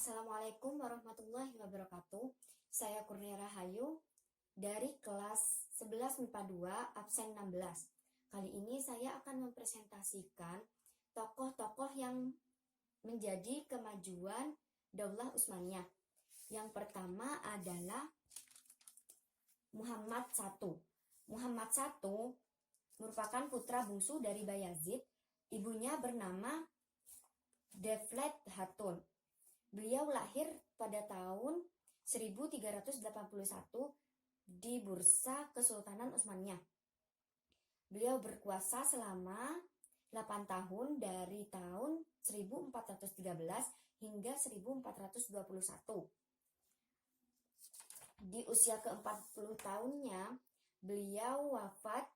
Assalamualaikum warahmatullahi wabarakatuh. Saya Kurnia Rahayu dari kelas 11 MIPA 2 absen 16. Kali ini saya akan mempresentasikan tokoh-tokoh yang menjadi kemajuan Daulah Utsmaniyah. Yang pertama adalah Muhammad I. Muhammad I merupakan putra bungsu dari Bayazid. Ibunya bernama Devlet Hatun. Beliau lahir pada tahun 1381 di Bursa Kesultanan Utsmaniyah. Beliau berkuasa selama 8 tahun dari tahun 1413 hingga 1421. Di usia ke-40 tahunnya, beliau wafat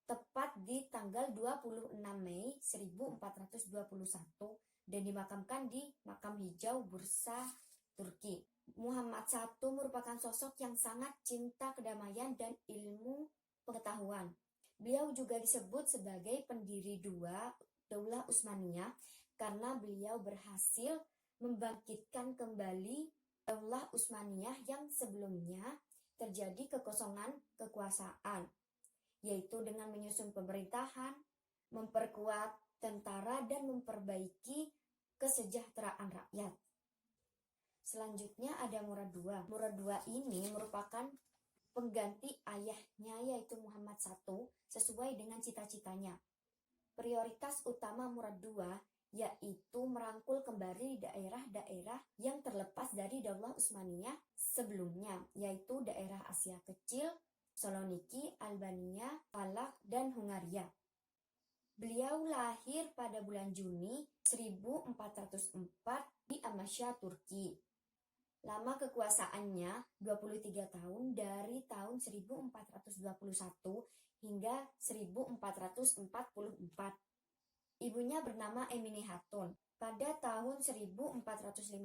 tepat di tanggal 26 Mei 1421 dan dimakamkan di Makam Hijau Bursa, Turki. Muhammad I merupakan sosok yang sangat cinta kedamaian dan ilmu pengetahuan. Beliau juga disebut sebagai pendiri dua Daulah Utsmaniyah karena beliau berhasil membangkitkan kembali Daulah Utsmaniyah yang sebelumnya terjadi kekosongan kekuasaan, yaitu dengan menyusun pemerintahan, memperkuat tentara, dan memperbaiki kesejahteraan rakyat. Selanjutnya ada Murad II. Murad II ini merupakan pengganti ayahnya yaitu Muhammad I sesuai dengan cita-citanya. Prioritas utama Murad II yaitu merangkul kembali daerah-daerah yang terlepas dari Daulah Utsmaniyah sebelumnya, yaitu daerah Asia Kecil, Saloniki, Albania, Palak, dan Hungaria. Beliau lahir pada bulan Juni 1404 di Amasya, Turki. Lama kekuasaannya 23 tahun dari tahun 1421 hingga 1444. Ibunya bernama Emine Hatun. Pada tahun 1450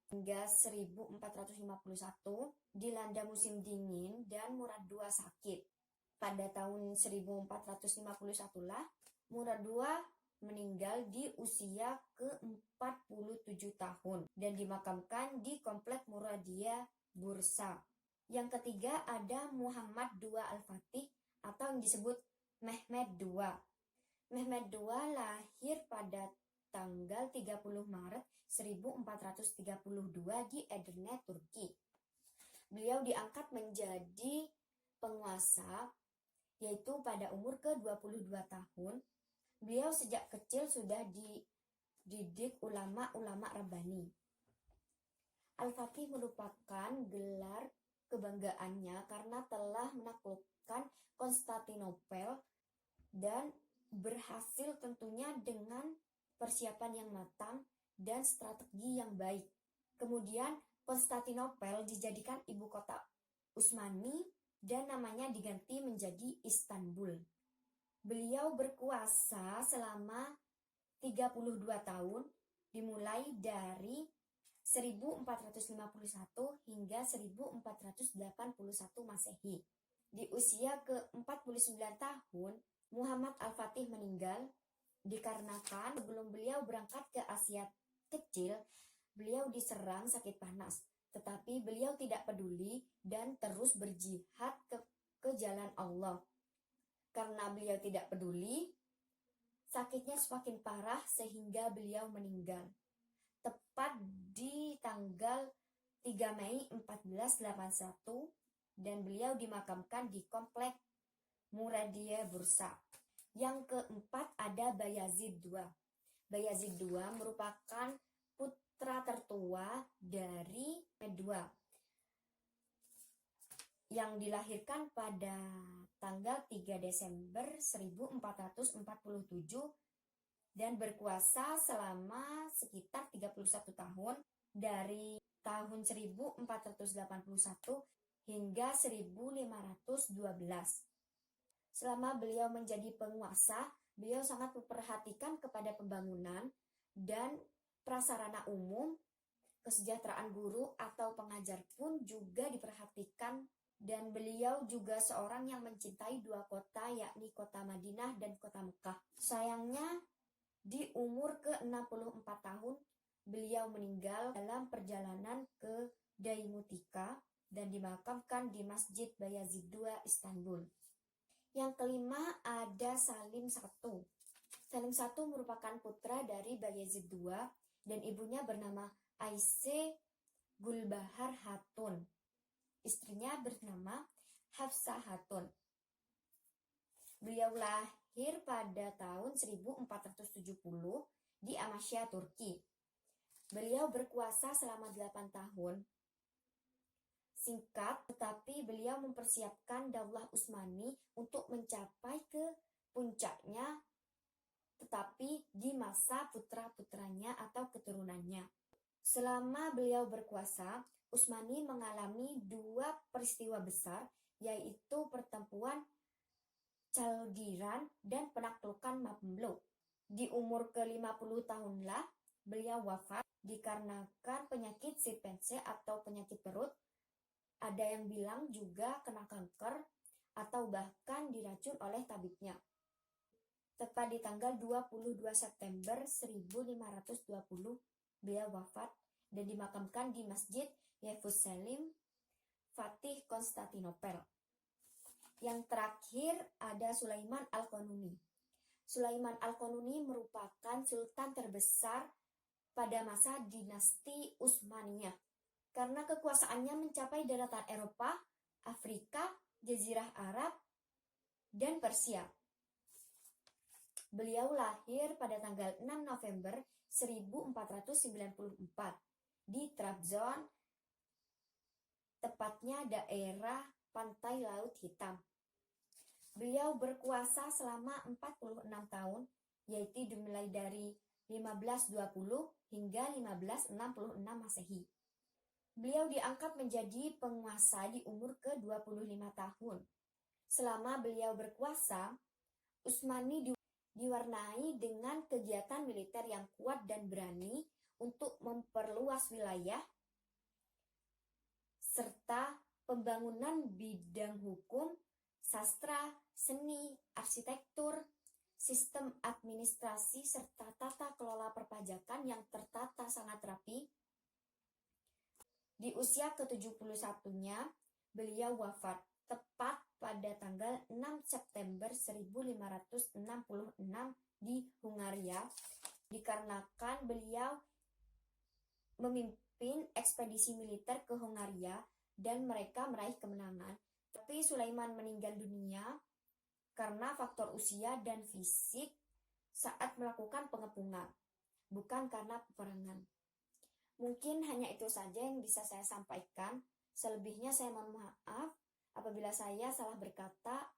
hingga 1451 dilanda musim dingin dan Murad II sakit. Pada tahun 1451 lah Murad II meninggal di usia ke-47 tahun dan dimakamkan di Komplek Muradiyah Bursa. Yang ketiga ada Muhammad II Al-Fatih atau yang disebut Mehmed II. Mehmed II lahir pada tanggal 30 Maret 1432 di Edirne, Turki. Beliau diangkat menjadi penguasa yaitu pada umur ke-22 tahun. Beliau sejak kecil sudah dididik ulama-ulama Rabbani. Al-Fatih merupakan gelar kebanggaannya karena telah menaklukkan Konstantinopel dan berhasil tentunya dengan persiapan yang matang dan strategi yang baik. Kemudian Konstantinopel dijadikan ibu kota Utsmani dan namanya diganti menjadi Istanbul. Beliau berkuasa selama 32 tahun dimulai dari 1451 hingga 1481 Masehi. Di usia ke-49 tahun, Muhammad Al-Fatih meninggal dikarenakan sebelum beliau berangkat ke Asia Kecil, beliau diserang sakit panas. Tetapi beliau tidak peduli dan terus berjihad ke jalan Allah. Karena beliau tidak peduli, sakitnya semakin parah sehingga beliau meninggal. Tepat di tanggal 3 Mei 1481 dan beliau dimakamkan di Komplek Muradiyah Bursa. Yang keempat ada Bayazid II. Bayazid II merupakan putra tertua dari Mehmed II yang dilahirkan pada tanggal 3 Desember 1447 dan berkuasa selama sekitar 31 tahun dari tahun 1481 hingga 1512. Selama beliau menjadi penguasa, beliau sangat memperhatikan kepada pembangunan dan prasarana umum, kesejahteraan guru atau pengajar pun juga diperhatikan. Dan beliau juga seorang yang mencintai dua kota, yakni kota Madinah dan kota Mekah. Sayangnya, di umur ke-64 tahun, beliau meninggal dalam perjalanan ke Daimutika dan dimakamkan di Masjid Bayazid II, Istanbul. Yang kelima ada Salim I. Salim I merupakan putra dari Bayezid II dan ibunya bernama Aisyah Gulbahar Hatun. Istrinya bernama Hafsah Hatun. Beliau lahir pada tahun 1470 di Amasya, Turki. Beliau berkuasa selama 8 tahun. Singkat, tetapi beliau mempersiapkan Daulah Utsmani untuk mencapai ke puncaknya, tetapi di masa putra-putranya atau keturunannya. Selama beliau berkuasa, Utsmani mengalami 2 peristiwa besar, yaitu pertempuran Chaldiran dan penaklukan Mamluk. Di umur ke-50 tahunlah beliau wafat dikarenakan penyakit Sitpense atau penyakit perut. Ada yang bilang juga kena kanker atau bahkan diracun oleh tabibnya. Tepat di tanggal 22 September 1520, beliau wafat dan dimakamkan di Masjid Yefus Salim, Fatih Konstantinopel. Yang terakhir ada Sulaiman Al-Qanuni. Sulaiman Al-Qanuni merupakan sultan terbesar pada masa dinasti Utsmaniyah karena kekuasaannya mencapai daratan Eropa, Afrika, Jazirah Arab, dan Persia. Beliau lahir pada tanggal 6 November 1494 di Trabzon, tepatnya daerah Pantai Laut Hitam. Beliau berkuasa selama 46 tahun, yaitu dimulai dari 1520 hingga 1566 Masehi. Beliau diangkat menjadi penguasa di umur ke-25 tahun. Selama beliau berkuasa, Utsmani diwarnai dengan kegiatan militer yang kuat dan berani untuk memperluas wilayah, serta pembangunan bidang hukum, sastra, seni, arsitektur, sistem administrasi, serta tata kelola perpajakan yang tertata sangat rapi. Di usia ke-71-nya, beliau wafat tepat pada tanggal 6 September 1566 di Hungaria, dikarenakan beliau memimpin ekspedisi militer ke Hungaria dan mereka meraih kemenangan. Tapi Sulaiman meninggal dunia karena faktor usia dan fisik saat melakukan pengepungan, bukan karena peperangan. Mungkin hanya itu saja yang bisa saya sampaikan. Selebihnya saya mohon maaf apabila saya salah berkata.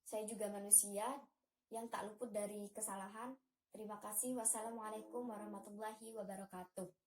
Saya juga manusia yang tak luput dari kesalahan. Terima kasih. Wassalamualaikum warahmatullahi wabarakatuh.